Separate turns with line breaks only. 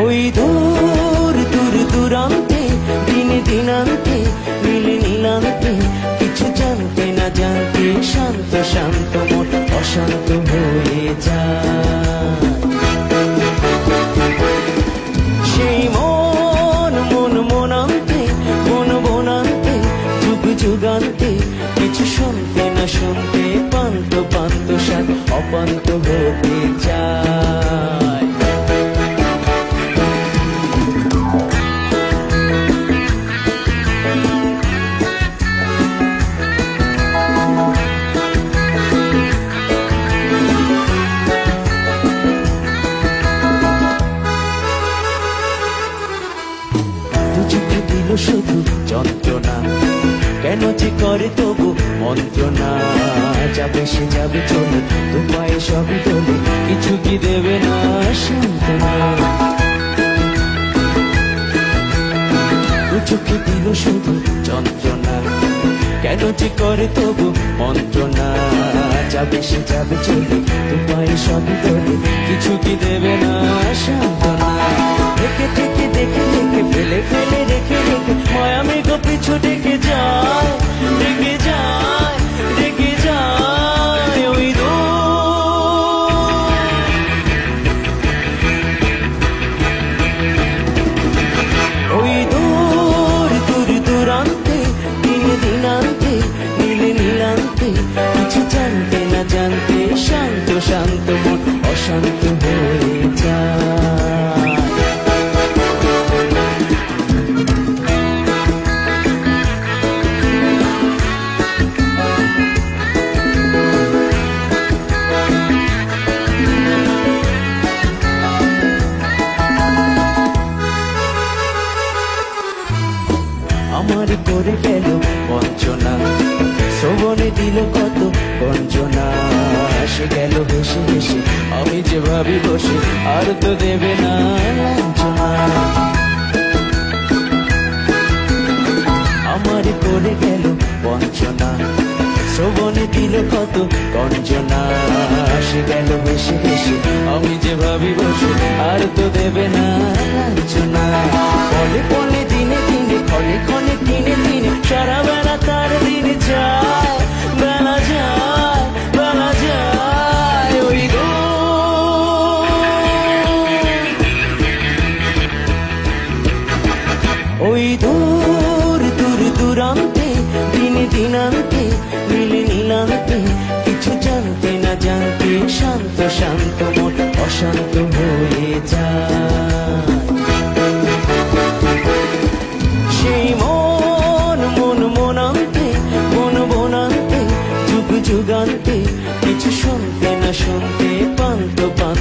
ওই দূর দূর দূরান্তে দিনে দিনান্তে নীলে নীলান্তে কিছু জানতে না জানতে শান্ত শান্ত মন অশান্ত হয়ে যায়। সেই মন মন মনান্তে মন বনান্তে যুগ যুগান্তে কিছু শুনতে না শুনতে পান্ত পান্ত সাথ অপান্ত হতে চায়। শুধু যন্ত্রণা কেন যে করে তবু মন্ত্রণা, যাবে সে যাবে চলে তো পায়ে সবই তোলে কিছু কি দেবে না সান্ত্বনা। দু চোখে দিল শুধু যন্ত্রণা কেন যে করে তবু মন্ত্রণা, যাবে সে যাবে চলে তো পায়ে সবই তোলে কিছু কি দেবে না সান্ত্বনা। থেকে থেকে দেখে দেখে ফেলে ফেলে রেখে রেখে মায়া মেঘ পিছু ডেকে যায় ডেকে যায় ডেকে যায়। ওই ওই দূর দূর দূরান্তে দিনে দিনান্তে নীলে নীলান্তে কিছু জানতে না জানতে শান্ত শান্ত মন অশান্ত হয়ে যায়। আমার করে গেল বঞ্চনা শ্রবণে দিল কত বঞ্চনা, সে গেল হেসে হেসে আমি যে ভাবি বসে আর তো দেবে না লাঞ্ছনা। আমার করে গেল বঞ্চনা শ্রবণে দিল কত গঞ্জনা, সে গেল হেসে হেসে আমি যে ভাবি বসে আর তো দেবে না লাঞ্ছনা। পলে পলে দিনে দিনে ক্ষণে ক্ষণে দিনে দিনে সারা বেলা তার দিনে যায় বেলা যায় বেলা যায়। ওই ওই দূর দূর দূরান্তে দিনে দিনান্তে নীলে নীলান্তে কিছু জানতে না জানতে শান্ত শান্ত মন অশান্ত হয়ে যায়। সেই মন মন মনান্তে মন বনান্তে যুগ যুগান্তে কিছু শুনতে না শুনতে পান্ত পান্ত